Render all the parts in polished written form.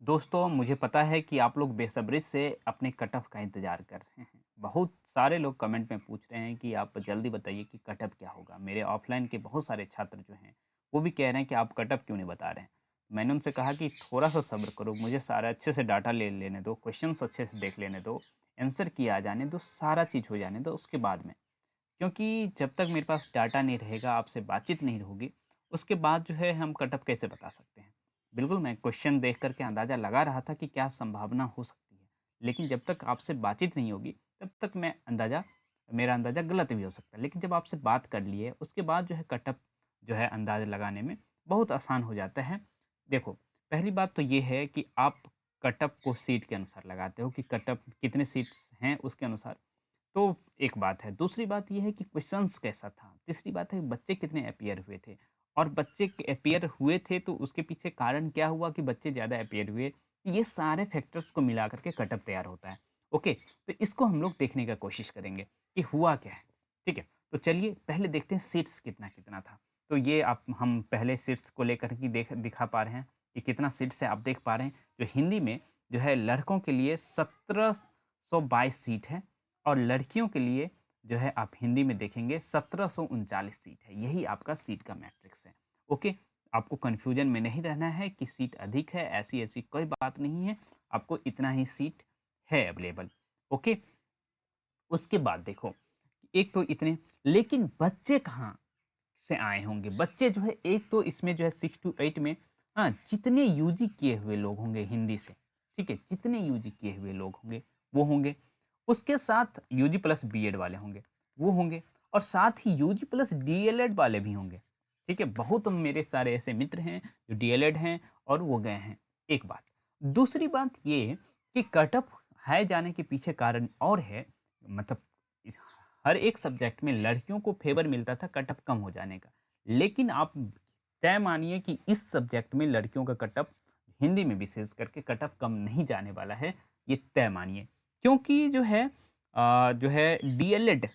दोस्तों, मुझे पता है कि आप लोग बेसब्री से अपने कट ऑफ का इंतज़ार कर रहे हैं। बहुत सारे लोग कमेंट में पूछ रहे हैं कि आप जल्दी बताइए कि कट ऑफ क्या होगा? मेरे ऑफ़लाइन के बहुत सारे छात्र जो हैं, वो भी कह रहे हैं कि आप कट ऑफ क्यों नहीं बता रहे हैं? मैंने उनसे कहा कि थोड़ा-सा सब्र करो, मुझे सारा अच्छे से डाटा ले लेने दो, क्वेश्चन्स अच्छे से देख लेने दो, आंसर किए आ जाने दो, सारा चीज़ हो जाने दो, उसके बाद में। क्योंकि जब तक मेरे पास डाटा नहीं रहेगा, आपसे बातचीत नहीं होगी, उसके बाद जो है हम कट ऑफ कैसे बता सकते हैं? बिल्कुल, मैं क्वेश्चन देख कर के अंदाज़ा लगा रहा था कि क्या संभावना हो सकती है। लेकिन जब तक आपसे बातचीत नहीं होगी, तब तक मेरा अंदाज़ा गलत भी हो सकता है। लेकिन जब आपसे बात कर लिए, उसके बाद जो है कट ऑफ जो है अंदाज़ा लगाने में बहुत आसान हो जाता है। देखो, पहली बात तो ये है कि आप कट ऑफ को सीट के अनुसार लगाते हो कि कट ऑफ कितने सीट्स हैं, उसके अनुसार। तो एक बात है। दूसरी बात ये है कि क्वेश्चंस कैसा था? तीसरी बात है बच्चे कितने अपीयर हुए थे? और बच्चे अपीयर हुए थे तो उसके पीछे कारण क्या हुआ कि बच्चे ज़्यादा अपीयर हुए? ये सारे फैक्टर्स को मिला कर के कटअप तैयार होता है। ओके, तो इसको हम लोग देखने का कोशिश करेंगे कि हुआ क्या है, ठीक है? तो चलिए पहले देखते हैं सीट्स कितना-कितना था। तो ये आप हम पहले सीट्स को लेकर के दिखा पा रहे हैं कि कितना सीट्स है आप देख पा रहे हैं। जो हिंदी में जो है लड़कों के लिए 1722 सीट है और लड़कियों के लिए जो है आप हिंदी में देखेंगे 1739 सीट है। यही आपका सीट का मैट्रिक्स है। ओके, आपको कन्फ्यूजन में नहीं रहना है कि सीट अधिक है, ऐसी-ऐसी कोई बात नहीं है। आपको इतना ही सीट है अवेलेबल। ओके, उसके बाद देखो, एक तो इतने लेकिन बच्चे कहाँ से आए होंगे? बच्चे जो है एक तो इसमें जो है 6 टू 8 में जितने यूजी किए हुए लोग होंगे हिंदी से, ठीक है? जितने यूजी किए हुए लोग होंगे, वो होंगे। उसके साथ यूजी प्लस बीएड वाले होंगे, वो होंगे और साथ ही यूजी प्लस डीएलएड वाले भी होंगे, ठीक है? बहुत मेरे सारे ऐसे मित्र हैं जो डीएलएड हैं और वो गए हैं, एक बात। दूसरी बात ये कि कट ऑफ हाई जाने के पीछे कारण और है, मतलब इस हर एक सब्जेक्ट में लड़कियों को फ़ेवर मिलता था कट ऑफ कम हो जाने का। लेकिन आप तय मानिए कि इस सब्जेक्ट में लड़कियों का कट ऑफ हिंदी में विशेष करके कट ऑफ कम नहीं जाने वाला है, ये तय मानिए। क्योंकि जो है डीएलएड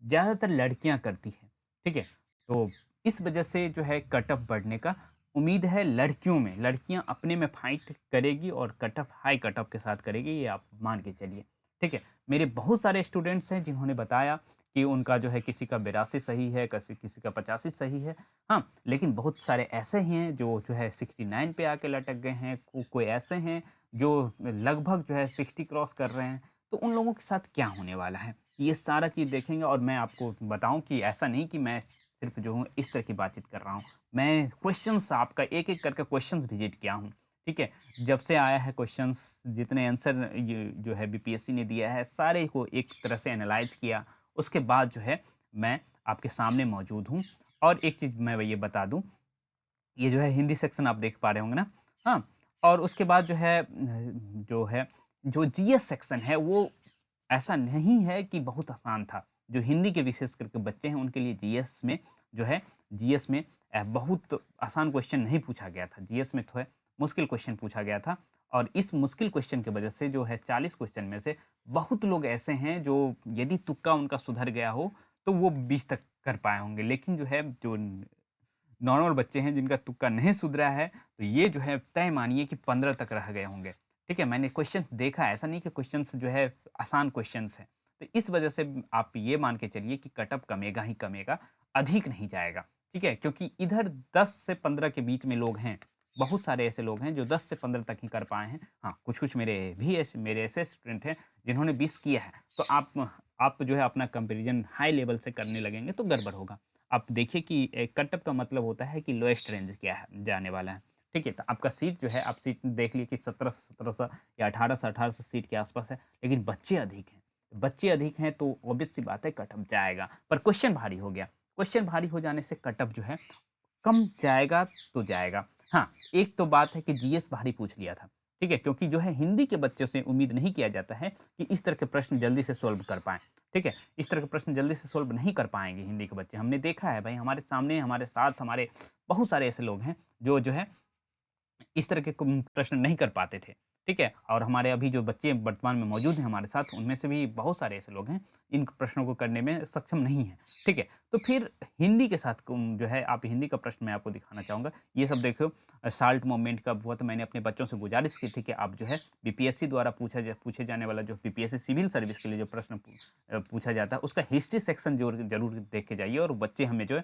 ज़्यादातर लड़कियाँ करती हैं, ठीक है? तो इस वजह से जो है कट ऑफ बढ़ने का उम्मीद है लड़कियों में। लड़कियाँ अपने में फाइट करेगी और cut off high cut off के साथ करेगी, ये आप मान के चलिए, ठीक है? मेरे बहुत सारे स्टूडेंट्स हैं जिन्होंने बताया कि उनका जो है किसी का 82 सही है, किसी किसी का 85 सही है। हाँ, लेकिन बहुत सारे ऐसे हैं जो है 69 पे आके लटक गए हैं, कोई ऐसे हैं जो लगभग जो है 60 क्रॉस कर रहे हैं। तो उन लोगों के साथ क्या होने वाला है? ये सारा चीज़ देखेंगे और मैं आपको बताऊँ कि ऐसा नहीं कि मैं सिर्फ़ जो हूँ इस तरह की बातचीत कर रहा हूँ। मैं क्वेश्चन्स आपका एक-एक करके क्वेश्चन्स विज़िट किया हूँ, ठीक है? जब से आया है क्वेश्चन्स जितने आंसर ये जो है बीपीएससी ने दिया है, सारे को एक तरह से एनालाइज़ किया। उसके बाद जो है मैं आपके सामने मौजूद हूँ और एक चीज़ मैं ये बता दूँ, ये जो है हिंदी सेक्शन आप देख पा रहे होंगे ना? हाँ, और उसके बाद जो जीएस सेक्शन है वो ऐसा नहीं है कि बहुत आसान था। जो हिंदी के विशेष करके बच्चे हैं उनके लिए जीएस में बहुत आसान क्वेश्चन नहीं पूछा गया था। जीएस में थोड़े मुश्किल क्वेश्चन पूछा गया था और इस मुश्किल क्वेश्चन की वजह से जो है 40 क्वेश्चन में से बहुत लोग ऐसे हैं जो यदि तुक्का उनका सुधर गया हो, तो वो 20 तक कर पाए होंगे। लेकिन जो नॉर्मल बच्चे हैं जिनका तुक्का नहीं सुधरा है, तो ये जो है तय मानिए कि 15 तक रह गए होंगे। ठीक है? मैंने क्वेश्चन देखा, ऐसा नहीं कि क्वेश्चन्स जो है आसान क्वेश्चन्स हैं। तो इस वजह से आप ये मान के चलिए कि कट ऑफ कमेगा ही कमेगा, अधिक नहीं जाएगा। ठीक है? क्योंकि इधर 10 से 15 के बीच में लोग हैं। बहुत सारे ऐसे लोग हैं जो 10 से 15 तक ही कर पाए हैं। हाँ, कुछ-कुछ मेरे ऐसे स्टूडेंट हैं जिन्होंने 20 किया है। तो आप जो है अपना कंपैरिज़न हाई लेवल से करने लगेंगे तो गड़बड़ होगा। आप देखिए कि कट ऑफ का मतलब होता है कि लोएस्ट रेंज क्या है जाने वाला है। ठीक है? तो आपका सीट जो है आप सीट देख लिए कि 1700 या 1800 सीट के आस-पास है, लेकिन बच्चे अधिक हैं। बच्चे अधिक हैं तो ऑब्वियस सी बात है कट ऑफ जाएगा, पर क्वेश्चन भारी हो गया। क्वेश्चन भारी हो जाने से कट ऑफ जो है कम जाएगा तो जाएगा। हाँ, एक तो बात है कि जीएस भारी पूछ लिया था, ठीक है? क्योंकि जो है हिंदी के बच्चों से उम्मीद नहीं किया जाता है कि इस तरह के प्रश्न जल्दी से सॉल्व कर पाएँ, ठीक है? इस तरह के प्रश्न जल्दी से सॉल्व नहीं कर पाएँगे हिंदी के बच्चे। हमने देखा है भाई हमारे सामने, हमारे साथ, हमारे बहुत सारे ऐसे लोग हैं जो है इस तरह के प्रश्न नहीं कर पाते थे, ठीक है? और हमारे अभी जो बच्चे वर्तमान में मौजूद हैं हमारे साथ, उनमें से भी बहुत सारे ऐसे लोग हैं, इन प्रश्नों को करने में सक्षम नहीं हैं, ठीक है? तो फिर हिंदी के साथ जो है आप हिंदी का प्रश्न मैं आपको दिखाना चाहूँगा। ये सब देखो साल्ट मूवमेंट कब हुआ, तो मैंने अपने बच्चों से गुज़ारिश की थी कि आप जो है बीपीएससी द्वारा पूछे जाने वाला जो बीपीएससी सिविल सर्विस के लिए जो प्रश्न पूछा जाता है, उसका हिस्ट्री सेक्शन ज़रूर देख के जाइए और बच्चे हमें जो है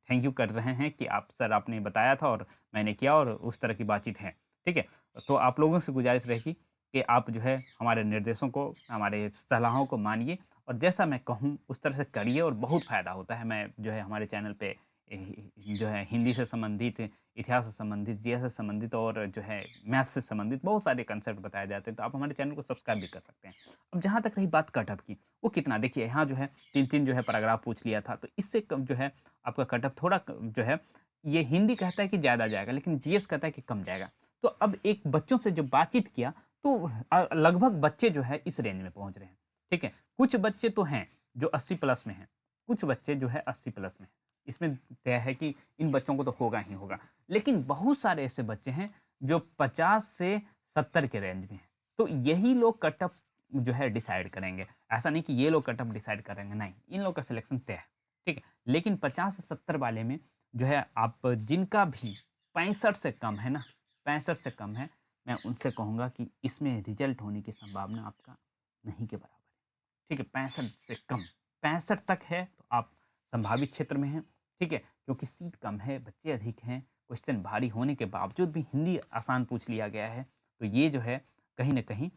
थैंक यू कर रहे हैं कि आप सर आपने बताया था और मैंने किया और उस तरह की बातचीत है, ठीक है? तो आप लोगों से गुज़ारिश रहेगी कि आप जो है हमारे निर्देशों को, हमारे सलाहों को मानिए और जैसा मैं कहूँ उस तरह से करिए और बहुत फ़ायदा होता है। मैं जो है हमारे चैनल पे जो है हिंदी से संबंधित, इतिहास से संबंधित, जीएस से संबंधित और जो है मैथ्स से संबंधित बहुत सारे कंसेप्ट बताए जाते हैं, तो आप हमारे चैनल को सब्सक्राइब भी कर सकते हैं। अब जहाँ तक रही बात कट ऑफ की, वो कितना देखिए यहाँ जो है 3-3 जो है पैराग्राफ पूछ लिया था, तो इससे कम जो है आपका कट ऑफ थोड़ा जो है ये हिंदी कहता है कि ज़्यादा जाएगा, लेकिन जीएस कहता है कि कम जाएगा। तो अब एक बच्चों से जब बातचीत किया, तो लगभग बच्चे जो है इस रेंज में पहुँच रहे हैं, ठीक है? कुछ बच्चे तो हैं जो 80 प्लस में हैं, कुछ बच्चे जो है 80 प्लस में हैं। इसमें तय है कि इन बच्चों को तो होगा ही होगा। लेकिन बहुत सारे ऐसे बच्चे हैं जो 50 से 70 के रेंज में हैं। तो यही लोग कट ऑफ जो है डिसाइड करेंगे। ऐसा नहीं कि ये लोग कट ऑफ डिसाइड करेंगे, नहीं, इन लोग का सिलेक्शन तय है, ठीक है? लेकिन 50 से 70 वाले में जो है आप जिनका भी 65 से कम है ना, 65 से कम है, मैं उनसे कहूँगा कि इसमें रिज़ल्ट होने की संभावना आपका नहीं के बराबर है। ठीक है? 65 से कम, 65 तक है तो आप संभावित क्षेत्र में हैं, ठीक है? क्योंकि सीट कम है, बच्चे अधिक हैं, क्वेश्चन भारी होने के बावजूद भी हिंदी आसान पूछ लिया गया है, तो ये जो है कहीं न कहीं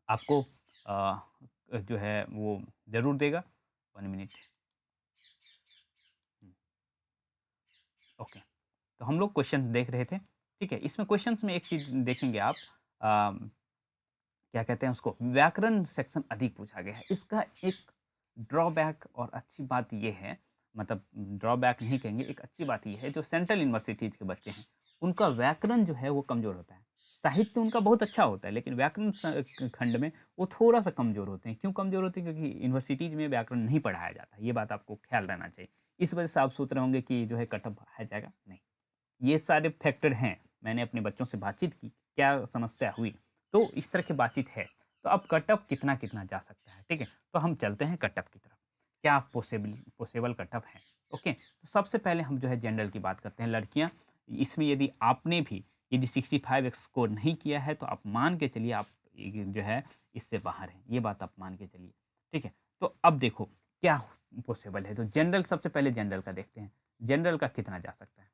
आपको जो है वो ज़रूर देगा। 1 मिनट। हुँ, ओके। तो हम लोग क्वेश्चन देख रहे थे, ठीक है? इसमें क्वेश्चन्स में एक चीज़ देखेंगे आप अ, क्या कहते हैं उसको, व्याकरण सेक्शन अधिक पूछा गया है। इसका एक ड्रॉबैक और अच्छी बात ये है, मतलब ड्रॉबैक नहीं कहेंगे, एक अच्छी बात ये है जो सेंट्रल यूनिवर्सिटीज़ के बच्चे हैं, उनका व्याकरण जो है वो कमज़ोर होता है। साहित्य उनका बहुत अच्छा होता है, लेकिन व्याकरण खंड में वो थोड़ा-सा कमज़ोर होते हैं। क्यों कमज़ोर होते हैं? क्योंकि यूनिवर्सिटीज़ में व्याकरण नहीं पढ़ाया जाता है। ये बात आपको ख़्याल रहना चाहिए। इस वजह से आप सोच रहे होंगे कि जो है कट ऑफ बढ़ाया जाएगा, नहीं। ये सारे फैक्टर हैं। मैंने अपने बच्चों से बातचीत की, क्या समस्या हुई, तो इस तरह की बातचीत है। तो अब कट ऑफ कितना-कितना जा सकता है, ठीक है? तो हम चलते हैं कट ऑफ की तरफ। क्या पॉसिबल कट ऑफ है, ओके? तो सबसे पहले हम जो है जनरल की बात करते हैं। लड़कियाँ, इसमें यदि आपने भी यदि 65 स्कोर नहीं किया है, तो आप मान के चलिए आप जो है इससे बाहर हैं। ये बात आप मान के चलिए, ठीक है? तो अब देखो क्या पॉसिबल है, तो जनरल सबसे पहले जनरल का देखते हैं। जनरल का कितना जा सकता है?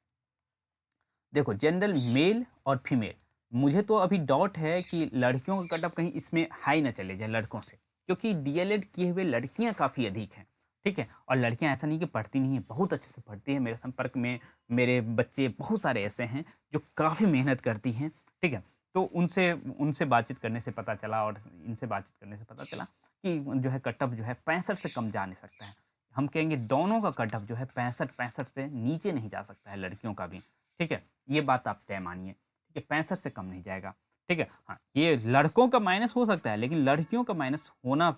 देखो जनरल मेल और फीमेल, मुझे तो अभी डाउट है कि लड़कियों का कट ऑफ कहीं इसमें हाई ना चले जाए लड़कों से, क्योंकि डीएलएड किए हुए लड़कियां काफ़ी अधिक हैं, ठीक है? और लड़कियां ऐसा नहीं कि पढ़ती नहीं हैं, बहुत अच्छे से पढ़ती हैं। मेरे संपर्क में मेरे बच्चे बहुत सारे ऐसे हैं जो काफ़ी मेहनत करती हैं, ठीक है? तो उनसे उनसे बातचीत करने से पता चला और इनसे बातचीत करने से पता चला कि जो है कट ऑफ जो है 65 से कम जा नहीं सकता है। हम कहेंगे दोनों का कट ऑफ जो है 65 से नीचे नहीं जा सकता है लड़कियों का भी, ठीक है? ये बात आप तय मानिए, ठीक है? 65 से कम नहीं जाएगा, ठीक है? हाँ, ये लड़कों का माइनस हो सकता है, लेकिन लड़कियों का माइनस होना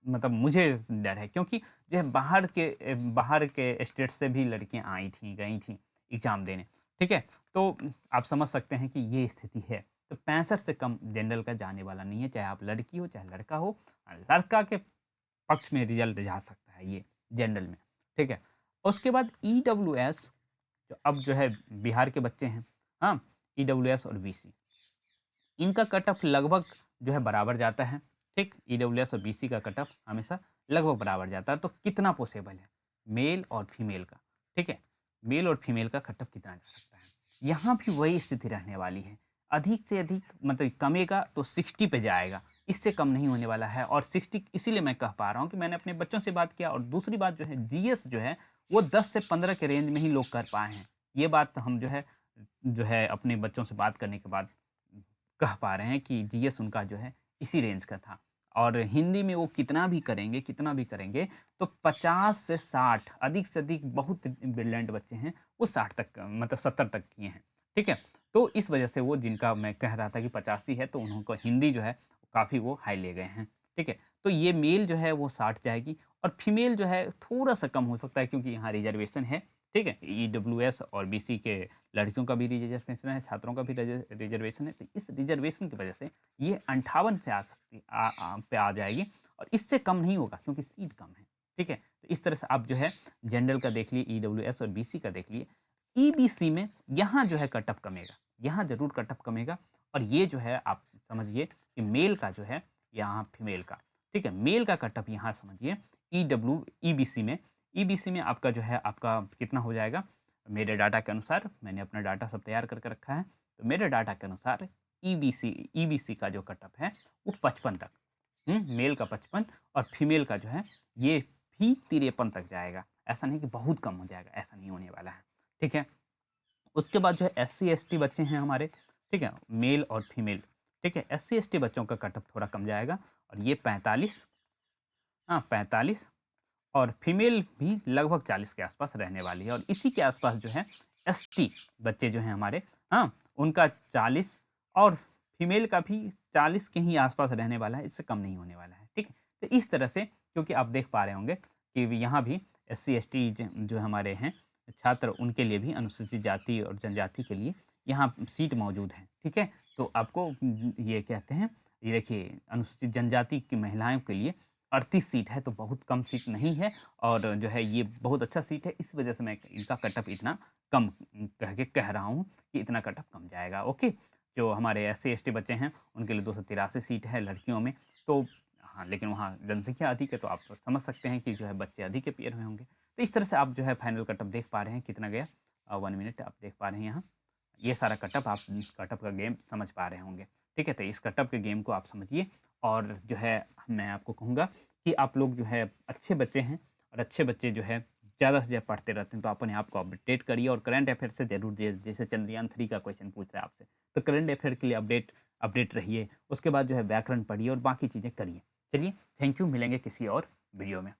मतलब मुझे डर है, क्योंकि जो है बाहर के स्टेट से भी लड़कियाँ आई थीं, गई थीं एग्ज़ाम देने, ठीक है? तो आप समझ सकते हैं कि ये स्थिति है। तो 65 से कम जनरल का जाने वाला नहीं है, चाहे आप लड़की हो, चाहे लड़का हो। लड़का के पक्ष में रिज़ल्ट जा सकता है ये जनरल में, ठीक है? उसके बाद ईडब्ल्यूएस, जो अब जो है बिहार के बच्चे हैं, हाँ? ईडब्ल्यूएस और बीसी, इनका कट ऑफ लगभग जो है बराबर जाता है, ठीक? ईडब्ल्यूएस और बीसी का कट ऑफ हमेशा लगभग बराबर जाता है, तो कितना पॉसिबल है? मेल और फीमेल का, ठीक है? मेल और फीमेल का कट ऑफ कितना जा सकता है? यहाँ भी वही स्थिति रहने वाली है। अधिक से अधिक मतलब कमेगा तो 60 पे जाएगा, इससे कम नहीं होने वाला है और 60 इसीलिए मैं कह पा रहा हूँ कि मैंने अपने बच्चों से बात किया और दूसरी बात जो है जीएस जो है, वो 10 से 15 के रेंज में ही लोग कर पाए हैं। ये बात हम जो है अपने बच्चों से बात करने के बाद कह पा रहे हैं कि जीएस उनका जो है इसी रेंज का था और हिंदी में वो कितना भी करेंगे तो 50 से 60 अधिक से अधिक बहुत ब्रिलियंट बच्चे हैं वो 60 तक मतलब 70 तक किए हैं, ठीक है? तो इस वजह से वो जिनका मैं कह रहा था कि 85 है तो उनको हिंदी जो है काफ़ी वो हाई ले गए हैं, ठीक है? तो ये मेल जो है वो 60 जाएगी और फीमेल जो है थोड़ा-सा कम हो सकता है क्योंकि यहाँ रिज़र्वेशन है, ठीक है? ईडब्ल्यूएस और बीसी के लड़कियों का भी रिजर्वेशन है, छात्रों का भी रिजर्वेशन है। तो इस रिजर्वेशन की वजह से ये 58 से आ सकती पे आ जाएगी और इससे कम नहीं होगा क्योंकि सीट कम है। ठीक है? तो इस तरह से आप जो है जनरल का देख लिए, ईडब्ल्यूएस और बीसी का देख लिए। ईबीसी में यहाँ जो है कट ऑफ कमेगा, यहाँ ज़रूर कट ऑफ कमेगा और ये जो है आप समझिए कि मेल का जो है यहाँ फीमेल का, ठीक है? मेल का कट ऑफ यहाँ समझिए ईबीसी में आपका जो है आपका कितना हो जाएगा? मेरे डाटा के अनुसार मैंने अपना डाटा सब तैयार करके रखा है। तो मेरे डाटा के अनुसार ईबीसी का जो कट ऑफ है वो 55 तक, मेल का 55 और फीमेल का जो है ये भी 53 तक जाएगा। ऐसा नहीं कि बहुत कम हो जाएगा, ऐसा नहीं होने वाला है। ठीक है? उसके बाद जो है एससी-एसटी बच्चे हैं हमारे, ठीक है? मेल और फीमेल, ठीक है? एससी-एसटी बच्चों का कट ऑफ थोड़ा कम जाएगा और ये 45, हाँ, 45 और फीमेल भी लगभग 40 के आसपास रहने वाली है और इसी के आसपास जो है एसटी बच्चे जो हैं हमारे, हाँ, उनका 40 और फीमेल का भी 40 के ही आसपास रहने वाला है, इससे कम नहीं होने वाला है, ठीक है? तो इस तरह से क्योंकि आप देख पा रहे होंगे कि यहाँ भी एससी-एसटी जो हमारे हैं छात्र, उनके लिए भी अनुसूचित जाति और जनजाति के लिए यहाँ सीट मौजूद है, ठीक है? तो आपको ये कहते हैं, ये देखिए अनुसूचित जनजाति की महिलाओं के लिए 38 सीट है, तो बहुत कम सीट नहीं है और जो है ये बहुत अच्छा सीट है, इस वजह से मैं इनका कट ऑफ इतना कम कह के कह रहा हूँ कि इतना कट ऑफ कम जाएगा, ओके। जो हमारे एससी-एसटी बच्चे हैं उनके लिए 283 सीट है लड़कियों में, तो हाँ, लेकिन वहाँ जनसंख्या अधिक है तो आप समझ सकते हैं कि जो है बच्चे अधिक के पेयर में होंगे। तो इस तरह से आप जो है फाइनल कट ऑफ देख पा रहे हैं कितना गया। 1 मिनट आप देख पा रहे हैं यहाँ। ये सारा कट ऑफ आप कट ऑफ का गेम समझ पा रहे होंगे, ठीक है? तो इस कट ऑफ के गेम को आप समझिए और जो है मैं आपको कहूँगा कि आप लोग जो है अच्छे बच्चे हैं और अच्छे बच्चे जो है ज़्यादा से ज़्यादा पढ़ते रहते हैं, तो अपने आप को अपडेट करिए और करंट अफेयर से ज़रूर जैसे चंद्रयान 3 का क्वेश्चन पूछ रहा है आपसे, तो करंट अफेयर के लिए अपडेट रहिए। उसके बाद जो है व्याकरण पढ़िए और बाकी चीज़ें करिए। चलिए, थैंक यू, मिलेंगे किसी और वीडियो में।